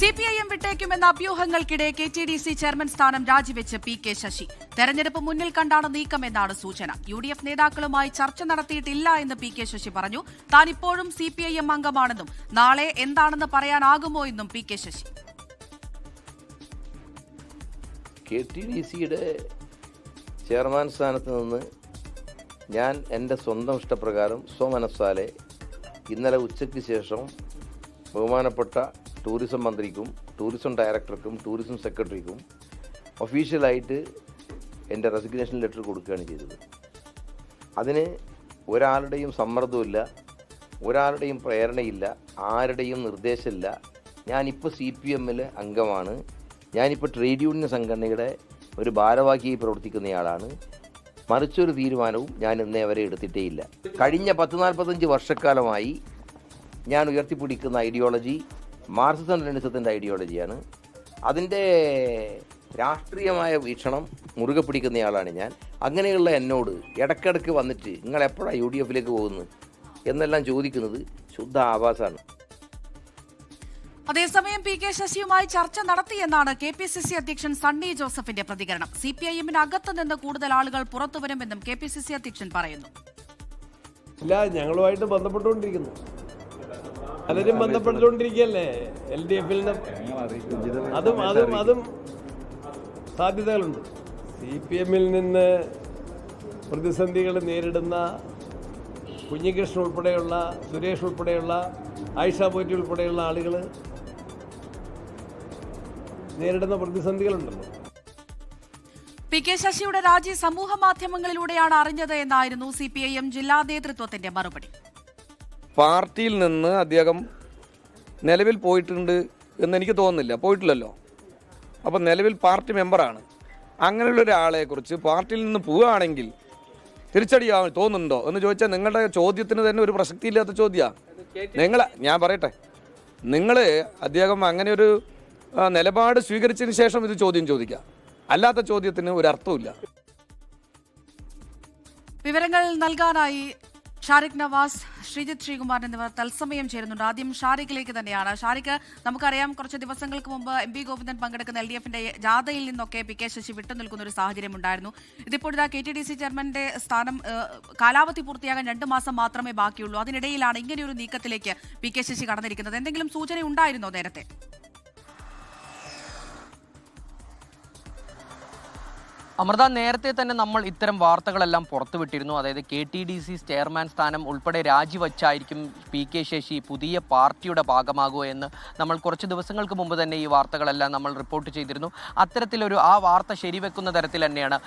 CPIM വിട്ടേക്കുമെന്ന അഭ്യൂഹങ്ങൾക്കിടെ KTDC chairman സ്ഥാനം രാജിവെച്ച് PK Sasi. തെരഞ്ഞെടുപ്പ് മുന്നിൽ കണ്ടാണ് നീക്കമെന്നാണ് സൂചന. UDF നേതാക്കളുമായി ചർച്ച നടത്തിയിട്ടില്ല എന്ന് PK ശശി പറഞ്ഞു. താൻ ഇപ്പോഴും CPIM അംഗമാണെന്നും നാളെ എന്താണെന്ന് പറയാനാകുമോ എന്നും PK ശശി. KTDCയുടെ ചെയർമാൻ സ്ഥാനത്ത് നിന്ന് ഞാൻ എൻ്റെ സ്വന്തം ഇഷ്ടപ്രകാരം സ്വമനസ്സാലെ ഇന്നലെ ഉച്ചയ്ക്ക് ശേഷം ബഹുമാനപ്പെട്ട ടൂറിസം മന്ത്രിക്കും ടൂറിസം ഡയറക്ടർക്കും ടൂറിസം സെക്രട്ടറിക്കും ഒഫീഷ്യലായിട്ട് എൻ്റെ റെസിഗ്നേഷൻ ലെറ്റർ കൊടുക്കുകയാണ് ചെയ്തത്. അതിന് ഒരാളുടെയും സമ്മർദ്ദമില്ല, ഒരാളുടെയും പ്രേരണയില്ല, ആരുടെയും നിർദ്ദേശമില്ല. ഞാനിപ്പോൾ CPMൽ അംഗമാണ്. ഞാനിപ്പോൾ ട്രേഡ് യൂണിയൻ സംഘടനയുടെ ഒരു ഭാരവാഹിയായി പ്രവർത്തിക്കുന്നയാളാണ്. മറിച്ചൊരു തീരുമാനവും ഞാൻ ഇന്നേ വരെ എടുത്തിട്ടേയില്ല. കഴിഞ്ഞ 10-45 വർഷക്കാലമായി ഞാൻ ഉയർത്തിപ്പിടിക്കുന്ന ഐഡിയോളജി മാർക്സിസം ലെനിനിസത്തിൻ്റെ ഐഡിയോളജിയാണ്. അതിൻ്റെ രാഷ്ട്രീയമായ വീക്ഷണം മുറുകെ പിടിക്കുന്നയാളാണ് ഞാൻ. അങ്ങനെയുള്ള എന്നോട് ഇടയ്ക്കിടയ്ക്ക് വന്നിട്ട് നിങ്ങൾ എപ്പോഴാണ് UDFലേക്ക് പോകുന്നത് എന്നെല്ലാം ചോദിക്കുന്നത് ശുദ്ധ ആഭാസമാണ്. അതേസമയം PK ശശിയുമായി ചർച്ച നടത്തിയെന്നാണ് KPCC അധ്യക്ഷൻ സണ്ണി ജോസഫിന്റെ പ്രതികരണം. CPIMന് അകത്ത് നിന്ന് കൂടുതൽ ആളുകൾ പുറത്തുവരുമെന്നും KPCC അധ്യക്ഷൻ പറയുന്നു. ഇല്ല, ഞങ്ങളുമായിട്ട് ബന്ധപ്പെട്ടുകൊണ്ടിരിക്കുന്നു. പലരും ബന്ധപ്പെട്ടുകൊണ്ടിരിക്കുകയല്ലേ LDFൽ നിന്ന്. അതും സാധ്യതകളുണ്ട്. CPMൽ നിന്ന് പ്രതിസന്ധികൾ നേരിടുന്ന കുഞ്ഞികൃഷ്ണൻ ഉൾപ്പെടെയുള്ള, സുരേഷ് ഉൾപ്പെടെയുള്ള, ആയിഷ പോറ്റി ഉൾപ്പെടെയുള്ള ആളുകൾ നേരിടുന്ന പ്രതിസന്ധികളുണ്ടല്ലോ. PK ശശിയുടെ രാജി സമൂഹ മാധ്യമങ്ങളിലൂടെയാണ് അറിഞ്ഞത് എന്നായിരുന്നു CPIM ജില്ലാ നേതൃത്വത്തിന്റെ മറുപടി. പാർട്ടിയിൽ നിന്ന് അദ്ദേഹം നിലവിൽ പോയിട്ടുണ്ട് എന്ന് എനിക്ക് തോന്നുന്നില്ല. പോയിട്ടില്ലല്ലോ. അപ്പം നിലവിൽ പാർട്ടി മെമ്പറാണ്. അങ്ങനെയുള്ള ഒരാളെക്കുറിച്ച് പാർട്ടിയിൽ നിന്ന് പോവുകയാണെങ്കിൽ തിരിച്ചടിയാവാൻ തോന്നുന്നുണ്ടോ എന്ന് ചോദിച്ചാൽ നിങ്ങളുടെ ചോദ്യത്തിന് തന്നെ ഒരു പ്രസക്തിയില്ലാത്ത ചോദ്യമാണ്. ഞാൻ പറയട്ടെ, നിങ്ങൾ അദ്ദേഹം അങ്ങനെ ഒരു നിലപാട് സ്വീകരിച്ചതിന് ശേഷം ഇത് ചോദ്യം ചോദിക്കുക. അല്ലാത്ത ചോദ്യത്തിന് ഒരു അർത്ഥമില്ല. വിവരങ്ങൾ നൽകാനായി ഷാരിഖ് നവാസ്, ശ്രീജിത്ത് ശ്രീകുമാർ എന്നിവർ തത്സമയം ചേരുന്നുണ്ട്. ആദ്യം ഷാരിഖിലേക്ക് തന്നെയാണ്. ഷാരിഖ്, നമുക്കറിയാം കുറച്ച് ദിവസങ്ങൾക്ക് മുമ്പ് MP ഗോവിന്ദൻ പങ്കെടുക്കുന്ന LDFന്റെ ജാഥയിൽ നിന്നൊക്കെ PK ശശി വിട്ടുനിൽക്കുന്ന ഒരു സാഹചര്യം ഉണ്ടായിരുന്നു. ഇതിപ്പോഴത്തെ KTDC ചെയർമാന്റെ സ്ഥാനം കാലാവധി പൂർത്തിയാകാൻ 2 മാസം മാത്രമേ ബാക്കിയുള്ളൂ. അതിനിടയിലാണ് ഇങ്ങനെയൊരു നീക്കത്തിലേക്ക് PK ശശി കടന്നിരിക്കുന്നത്. എന്തെങ്കിലും സൂചന ഉണ്ടായിരുന്നോ നേരത്തെ? അമൃത, നേരത്തെ തന്നെ നമ്മൾ ഇത്തരം വാർത്തകളെല്ലാം പുറത്തുവിട്ടിരുന്നു. അതായത് KTDC ചെയർമാൻ സ്ഥാനം ഉൾപ്പെടെ രാജിവച്ചായിരിക്കും PK ശശി പുതിയ പാർട്ടിയുടെ ഭാഗമാകുക എന്ന് നമ്മൾ കുറച്ച് ദിവസങ്ങൾക്ക് മുമ്പ് തന്നെ ഈ വാർത്തകളെല്ലാം നമ്മൾ റിപ്പോർട്ട് ചെയ്തിരുന്നു. അത്തരത്തിലൊരു ആ വാർത്ത ശരിവെക്കുന്ന തരത്തിൽ തന്നെയാണ്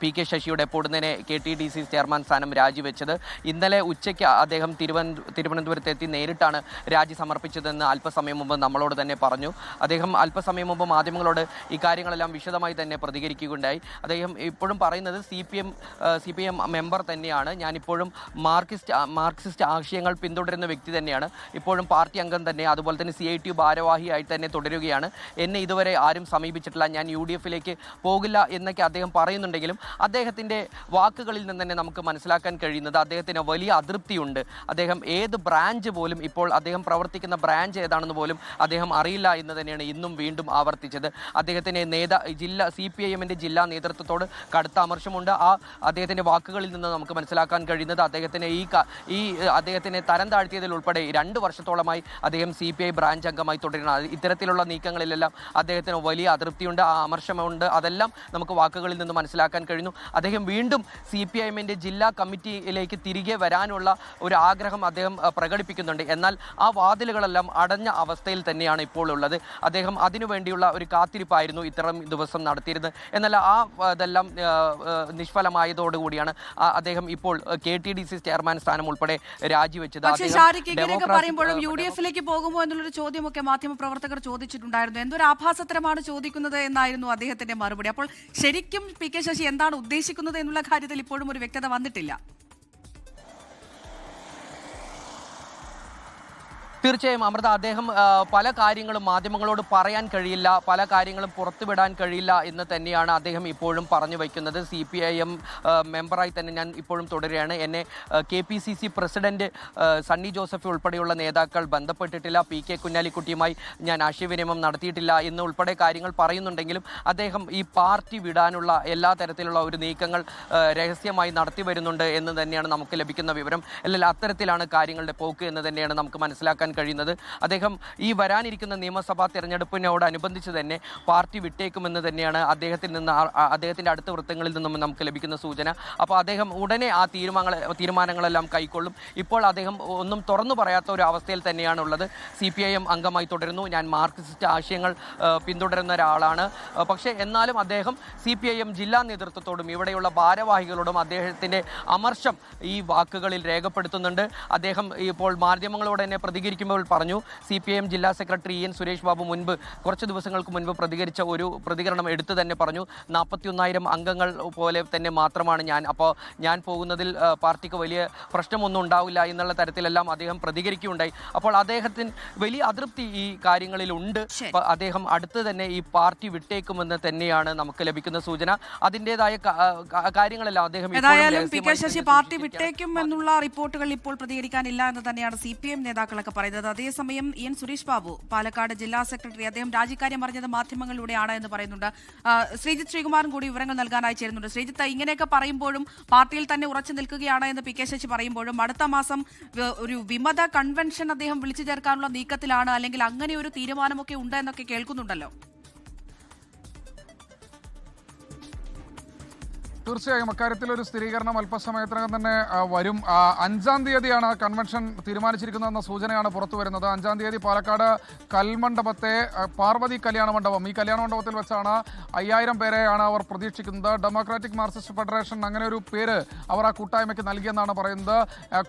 PK ശശിയുടെ പൊടുന്നനെ KTDC ചെയർമാൻ സ്ഥാനം രാജിവെച്ചത്. ഇന്നലെ ഉച്ചയ്ക്ക് അദ്ദേഹം തിരുവനന്തപുരത്തെത്തി നേരിട്ടാണ് രാജി സമർപ്പിച്ചതെന്ന് അല്പസമയം മുമ്പ് നമ്മളോട് തന്നെ പറഞ്ഞു. അദ്ദേഹം അല്പസമയം മുമ്പ് മാധ്യമങ്ങളോട് ഈ കാര്യങ്ങളെല്ലാം വിശദമായി തന്നെ പ്രതികരിക്കുകയുണ്ടായി. അദ്ദേഹം ഇപ്പോഴും പറയുന്നത് CPM മെമ്പർ തന്നെയാണ്. ഞാനിപ്പോഴും മാർക്സിസ്റ്റ് ആശയങ്ങൾ പിന്തുടരുന്ന വ്യക്തി തന്നെയാണ്. ഇപ്പോഴും പാർട്ടി അംഗം തന്നെ, അതുപോലെ തന്നെ CITU ഭാരവാഹിയായി തന്നെ തുടരുകയാണ്. എന്നെ ഇതുവരെ ആരും സമീപിച്ചിട്ടില്ല. ഞാൻ UDFലേക്ക് പോകില്ല എന്നൊക്കെ അദ്ദേഹം പറയുന്നുണ്ടെങ്കിലും അദ്ദേഹത്തിൻ്റെ വാക്കുകളിൽ നിന്ന് തന്നെ നമുക്ക് മനസ്സിലാക്കാൻ കഴിയുന്നത് അദ്ദേഹത്തിന് വലിയ അതൃപ്തിയുണ്ട്. അദ്ദേഹം ഏത് ബ്രാഞ്ച് പോലും, ഇപ്പോൾ അദ്ദേഹം പ്രവർത്തിക്കുന്ന ബ്രാഞ്ച് ഏതാണെന്ന് പോലും അദ്ദേഹം അറിയില്ല എന്ന് തന്നെയാണ് ഇന്നും വീണ്ടും ആവർത്തിച്ചത്. അദ്ദേഹത്തിന് CPIMന്റെ ജില്ലാ നേതൃത്വത്തോട് കടുത്ത അമർഷമുണ്ട്. അദ്ദേഹത്തിൻ്റെ വാക്കുകളിൽ നിന്ന് നമുക്ക് മനസ്സിലാക്കാൻ കഴിയുന്നത് അദ്ദേഹത്തിനെ തരം താഴ്ത്തിയതിൽ ഉൾപ്പെടെ 2 വർഷത്തോളമായി അദ്ദേഹം CPI ബ്രാഞ്ച് അംഗമായി തുടരുന്ന ഇത്തരത്തിലുള്ള നീക്കങ്ങളിലെല്ലാം അദ്ദേഹത്തിന് വലിയ അതൃപ്തിയുണ്ട്, അമർഷമുണ്ട്. അതെല്ലാം നമുക്ക് വാക്കുകളിൽ നിന്ന് മനസ്സിലാക്കാൻ കഴിയുന്നു. അദ്ദേഹം വീണ്ടും CPIMന്റെ ജില്ലാ കമ്മിറ്റിയിലേക്ക് തിരികെ വരാനുള്ള ഒരു ആഗ്രഹം അദ്ദേഹം പ്രകടിപ്പിക്കുന്നുണ്ട്. എന്നാൽ ആ വാതിലുകളെല്ലാം അടഞ്ഞ അവസ്ഥയിൽ തന്നെയാണ് ഇപ്പോൾ ഉള്ളത്. അദ്ദേഹം അതിനുവേണ്ടിയുള്ള ഒരു കാത്തിരിപ്പായിരുന്നു ഇത്തരം ദിവസം നടത്തിയിരുന്നത്. എന്നാൽ ഇതെല്ലാം നിഷ്ഫലമായതോടുകൂടിയാണ് അദ്ദേഹം ഇപ്പോൾ KTDC ചെയർമാൻ സ്ഥാനം ഉൾപ്പെടെ രാജിവെച്ചത്. പറയുമ്പോഴും UDFലേക്ക് പോകുമോ എന്നുള്ളൊരു ചോദ്യമൊക്കെ മാധ്യമപ്രവർത്തകർ ചോദിച്ചിട്ടുണ്ടായിരുന്നു. എന്തൊരു ആഭാസത്തരമാണ് ചോദിക്കുന്നത് എന്നായിരുന്നു അദ്ദേഹത്തിന്റെ മറുപടി. അപ്പോൾ ശരിക്കും PK ശശി എന്താണ് ഉദ്ദേശിക്കുന്നത് എന്നുള്ള കാര്യത്തിൽ ഇപ്പോഴും ഒരു വ്യക്തത വന്നിട്ടില്ല. തീർച്ചയായും അമൃത, അദ്ദേഹം പല കാര്യങ്ങളും മാധ്യമങ്ങളോട് പറയാൻ കഴിയില്ല, പല കാര്യങ്ങളും പുറത്തുവിടാൻ കഴിയില്ല എന്ന് തന്നെയാണ് അദ്ദേഹം ഇപ്പോഴും പറഞ്ഞു വയ്ക്കുന്നത്. CPIM മെമ്പറായി തന്നെ ഞാൻ ഇപ്പോഴും തുടരുകയാണ്. എന്നെ KPCC പ്രസിഡന്റ് സണ്ണി ജോസഫ് ഉൾപ്പെടെയുള്ള നേതാക്കൾ ബന്ധപ്പെട്ടിട്ടില്ല, PK കുഞ്ഞാലിക്കുട്ടിയുമായി ഞാൻ ആശയവിനിമയം നടത്തിയിട്ടില്ല എന്ന് ഉൾപ്പെടെ കാര്യങ്ങൾ പറയുന്നുണ്ടെങ്കിലും അദ്ദേഹം ഈ പാർട്ടി വിടാനുള്ള എല്ലാ തരത്തിലുള്ള ഒരു നീക്കങ്ങൾ രഹസ്യമായി നടത്തി വരുന്നുണ്ട് എന്ന് തന്നെയാണ് നമുക്ക് ലഭിക്കുന്ന വിവരം. അല്ലെങ്കിൽ അത്തരത്തിലാണ് കാര്യങ്ങളുടെ പോക്ക് എന്ന് തന്നെയാണ് നമുക്ക് മനസ്സിലാക്കാൻ കഴിയുന്നത്. അദ്ദേഹം ഈ വരാനിരിക്കുന്ന നിയമസഭാ തെരഞ്ഞെടുപ്പിനോടനുബന്ധിച്ച് തന്നെ പാർട്ടി വിട്ടേക്കുമെന്ന് തന്നെയാണ് അദ്ദേഹത്തിൻ്റെ അടുത്ത വൃത്തങ്ങളിൽ നിന്നും നമുക്ക് ലഭിക്കുന്ന സൂചന. അപ്പോൾ അദ്ദേഹം ഉടനെ ആ തീരുമാനങ്ങളെല്ലാം കൈക്കൊള്ളും. ഇപ്പോൾ അദ്ദേഹം ഒന്നും തുറന്നു പറയാത്ത ഒരു അവസ്ഥയിൽ തന്നെയാണുള്ളത്. CPIM അംഗമായി തുടരുന്നു, ഞാൻ മാർക്സിസ്റ്റ് ആശയങ്ങൾ പിന്തുടരുന്ന ഒരാളാണ്. പക്ഷേ എന്നാലും അദ്ദേഹം CPIM ജില്ലാ നേതൃത്വത്തോടും ഇവിടെയുള്ള ഭാരവാഹികളോടും അദ്ദേഹത്തിൻ്റെ അമർഷം ഈ വാക്കുകളിൽ രേഖപ്പെടുത്തുന്നുണ്ട്. അദ്ദേഹം ഇപ്പോൾ മാധ്യമങ്ങളോട് തന്നെ പ്രതികരിക്കുമ്പോൾ പറഞ്ഞു, CPIM ജില്ലാ സെക്രട്ടറി EN സുരേഷ് ബാബു കുറച്ച് ദിവസങ്ങൾക്ക് മുൻപ് പ്രതികരിച്ച ഒരു പ്രതികരണം എടുത്തു തന്നെ പറഞ്ഞു, 41,000 അംഗങ്ങൾ പോലെ തന്നെ മാത്രമാണ് ഞാൻ, അപ്പോൾ ഞാൻ പോകുന്നതിൽ പാർട്ടിക്ക് വലിയ പ്രശ്നമൊന്നും ഉണ്ടാവില്ല എന്നുള്ള തരത്തിലെല്ലാം അദ്ദേഹം പ്രതികരിക്കുകയുണ്ടായി. അപ്പോൾ അദ്ദേഹത്തിന് വലിയ അതൃപ്തി ഈ കാര്യങ്ങളിലുണ്ട്. അദ്ദേഹം അടുത്ത് തന്നെ ഈ പാർട്ടി വിട്ടേക്കുമെന്ന് തന്നെയാണ് നമുക്ക് ലഭിക്കുന്ന സൂചന. അതിൻ്റെതായ കാര്യങ്ങളെല്ലാം അദ്ദേഹം പാർട്ടി വിട്ടേക്കും എന്നുള്ള റിപ്പോർട്ടുകൾ ഇപ്പോൾ പ്രതികരിക്കാനില്ല എന്ന് തന്നെയാണ് CPIM നേതാക്കളൊക്കെ പറയുന്നത്. അതേസമയം EN സുരേഷ് ബാബു പാലക്കാട് ജില്ലാ സെക്രട്ടറി, അദ്ദേഹം രാജിക്കാര്യം പറഞ്ഞത് മാധ്യമങ്ങളിലൂടെയാണ് എന്ന് പറയുന്നുണ്ട്. ശ്രീജിത്ത് ശ്രീകുമാറും കൂടി വിവരങ്ങൾ നൽകാനായി ചേരുന്നുണ്ട്. ശ്രീജിത്ത്, ഇങ്ങനെയൊക്കെ പറയുമ്പോഴും പാർട്ടിയിൽ തന്നെ ഉറച്ചു നിൽക്കുകയാണ് എന്ന് PK ശശി പറയുമ്പോഴും അടുത്ത മാസം ഒരു വിമത കൺവെൻഷൻ അദ്ദേഹം വിളിച്ചു ചേർക്കാനുള്ള നീക്കത്തിലാണ്, അല്ലെങ്കിൽ അങ്ങനെ ഒരു തീരുമാനമൊക്കെ ഉണ്ട് എന്നൊക്കെ കേൾക്കുന്നുണ്ടല്ലോ. തീർച്ചയായും അക്കാര്യത്തിൽ ഒരു സ്ഥിരീകരണം അല്പസമയത്തിനകം തന്നെ വരും. 5-ാം തീയതിയാണ് കൺവെൻഷൻ തീരുമാനിച്ചിരിക്കുന്നതെന്ന സൂചനയാണ് പുറത്തു വരുന്നത്. 5-ാം തീയതി പാലക്കാട് കൽമണ്ഡപത്തെ പാർവതി കല്യാണ മണ്ഡപം, ഈ കല്യാണ മണ്ഡപത്തിൽ വെച്ചാണ് 5000 പേരെയാണ് അവർ പ്രതീക്ഷിക്കുന്നത്. ഡെമോക്രാറ്റിക് മാർക്സിസ്റ്റ് ഫെഡറേഷൻ അങ്ങനെ ഒരു പേര് അവർ ആ കൂട്ടായ്മയ്ക്ക് നൽകിയെന്നാണ് പറയുന്നത്.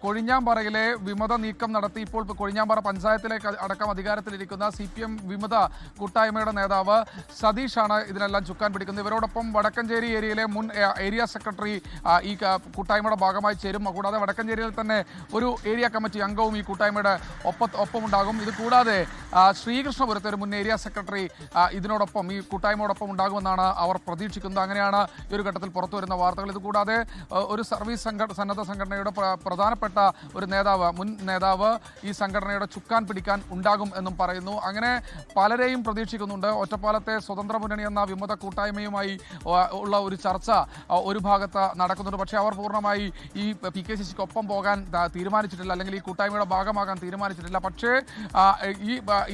കൊഴിഞ്ഞാമ്പാറയിലെ വിമത നീക്കം നടത്തി ഇപ്പോൾ കൊഴിഞ്ഞാമ്പാറ പഞ്ചായത്തിലേക്ക് അടക്കം അധികാരത്തിലിരിക്കുന്ന CPM വിമത കൂട്ടായ്മയുടെ നേതാവ് സതീഷാണ് ഇതിനെല്ലാം ചുക്കാൻ പിടിക്കുന്നത്. ഇവരോടൊപ്പം വടക്കഞ്ചേരി ഏരിയയിലെ മുൻ ഏരിയ സെക്രട്ടറി ഈ കൂട്ടായ്മയുടെ ഭാഗമായി ചേരും. കൂടാതെ വടക്കഞ്ചേരിയിൽ തന്നെ ഒരു ഏരിയ കമ്മിറ്റി അംഗവും ഈ കൂട്ടായ്മയുടെ ഒപ്പമുണ്ടാകും. ഇത് കൂടാതെ ശ്രീകൃഷ്ണപുരത്തെ ഒരു മുൻ ഏരിയ സെക്രട്ടറി ഇതിനോടൊപ്പം ഈ കൂട്ടായ്മയോടൊപ്പം ഉണ്ടാകുമെന്നാണ് അവർ പ്രതീക്ഷിക്കുന്നത്. അങ്ങനെയാണ് ഈ ഒരു ഘട്ടത്തിൽ പുറത്തു വരുന്ന വാർത്തകൾ. ഇത് കൂടാതെ ഒരു സർവീസ് സന്നദ്ധ സംഘടനയുടെ പ്രധാനപ്പെട്ട ഒരു മുൻ നേതാവ് ഈ സംഘടനയുടെ ചുക്കാൻ പിടിക്കാൻ ഉണ്ടാകും എന്നും പറയുന്നു. അങ്ങനെ പലരെയും പ്രതീക്ഷിക്കുന്നുണ്ട്. ഒറ്റപ്പാലത്തെ സ്വതന്ത്ര മുന്നണി എന്ന വിമത കൂട്ടായ്മയുമായി ഉള്ള ഒരു ചർച്ച ഒരു ഭാഗത്ത് നടക്കുന്നുണ്ട്. പക്ഷേ അവർ പൂർണ്ണമായി ഈ PK ശശിക്കൊപ്പം പോകാൻ തീരുമാനിച്ചിട്ടില്ല, അല്ലെങ്കിൽ ഈ കൂട്ടായ്മയുടെ ഭാഗമാകാൻ തീരുമാനിച്ചിട്ടില്ല. പക്ഷേ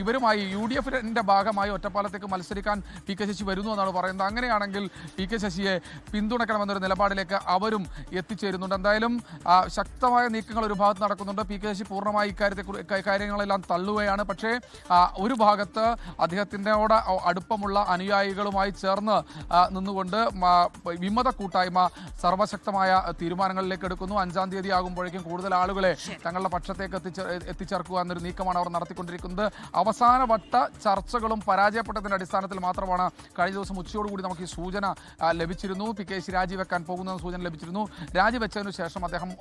ഇവരുമായി UDFന്റെ ഭാഗമായി ഒറ്റപ്പാലത്തേക്ക് മത്സരിക്കാൻ PK ശശി വരുന്നു എന്നാണ് പറയുന്നത്. അങ്ങനെയാണെങ്കിൽ PK ശശിയെ പിന്തുണയ്ക്കണമെന്നൊരു നിലപാടിലേക്ക് അവരും എത്തിച്ചേരുന്നുണ്ട്. എന്തായാലും ശക്തമായ നീക്കങ്ങൾ ഒരു ഭാഗത്ത് നടക്കുന്നുണ്ട്. PK ശശി പൂർണ്ണമായി കാര്യങ്ങളെല്ലാം തള്ളുകയാണ്. പക്ഷേ ഒരു ഭാഗത്ത് അദ്ദേഹത്തിനോട് അടുപ്പമുള്ള അനുയായികളുമായി ചേർന്ന് നിന്നുകൊണ്ട് വിമത കൂട്ടായ്മ സർവശക്തമായ തീരുമാനങ്ങളിലേക്ക് എടുക്കുന്നു. 5-ാം തീയതി ആകുമ്പോഴേക്കും കൂടുതൽ ആളുകളെ തങ്ങളുടെ പക്ഷത്തേക്ക് എത്തിച്ചേർക്കുക എന്നൊരു നീക്കമാണ് അവർ നടത്തിക്കൊണ്ടിരിക്കുന്നത്. അവസാനവട്ട ചർച്ചകളും പരാജയപ്പെട്ടതിന്റെ അടിസ്ഥാനത്തിൽ മാത്രമാണ് കഴിഞ്ഞ ദിവസം ഉച്ചയോടുകൂടി നമുക്ക് ഈ സൂചന ലഭിച്ചിരുന്നു. PK ശശി രാജിവെക്കാൻ പോകുന്ന സൂചന ലഭിച്ചിരുന്നു. രാജിവെച്ചതിനു ശേഷം അദ്ദേഹം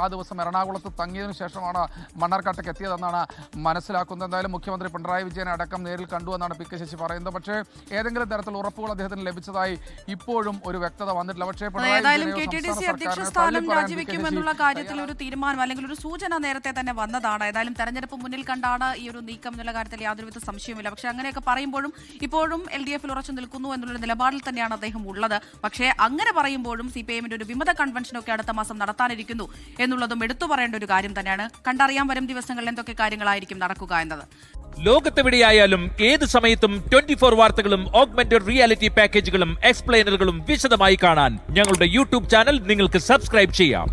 ആ ദിവസം എറണാകുളത്ത് തങ്ങിയതിനു ശേഷമാണ് മണ്ണാർക്കാട്ടേക്ക് എത്തിയതെന്നാണ് മനസ്സിലാക്കുന്നത്. എന്തായാലും മുഖ്യമന്ത്രി പിണറായി വിജയനെ അടക്കം നേരിൽ കണ്ടുവെന്നാണ് PK ശശി പറയുന്നത്. പക്ഷേ ഏതെങ്കിലും തരത്തിൽ ഉറപ്പുകൾ അദ്ദേഹത്തിന് ലഭിച്ചതായി ഇപ്പോഴും ഒരു വ്യക്തത വന്നിട്ടില്ല. പക്ഷേ ഏതായാലും KTDC അധ്യക്ഷ സ്ഥാനം രാജിവെക്കുമെന്നുള്ള കാര്യത്തിൽ ഒരു തീരുമാനം അല്ലെങ്കിൽ ഒരു സൂചന നേരത്തെ തന്നെ വന്നതാണ്. ഏതായാലും തെരഞ്ഞെടുപ്പ് മുന്നിൽ കണ്ടാണ് ഈ ഒരു നീക്കം എന്നുള്ള കാര്യത്തിൽ യാതൊരുവിധ സംശയവുമില്ല. പക്ഷേ അങ്ങനെയൊക്കെ പറയുമ്പോഴും ഇപ്പോഴും LDF ഉറച്ചു നിൽക്കുന്നു എന്നുള്ള നിലപാടിൽ തന്നെയാണ് അദ്ദേഹം ഉള്ളത്. പക്ഷേ അങ്ങനെ പറയുമ്പോഴും CPIMന്റെ ഒരു വിമത കൺവെൻഷനൊക്കെ അടുത്ത മാസം നടത്താനിരിക്കുന്നു എന്നുള്ളതും എടുത്തു പറയേണ്ട ഒരു കാര്യം തന്നെയാണ്. കണ്ടറിയാൻ വരും ദിവസങ്ങളിൽ എന്തൊക്കെ കാര്യങ്ങളായിരിക്കും നടക്കുക എന്നത്. ലോകത്തെവിടെയായാലും ഏത് സമയത്തും 24 വാർത്തകളും ഓഗ്മെന്റഡ് റിയാലിറ്റി പാക്കേജുകളും എക്സ്പ്ലെയിനറുകളും വിശദമായി കാണാൻ ഞങ്ങളുടെ YouTube ചാനൽ നിങ്ങൾക്ക് സബ്സ്ക്രൈബ് ചെയ്യാം.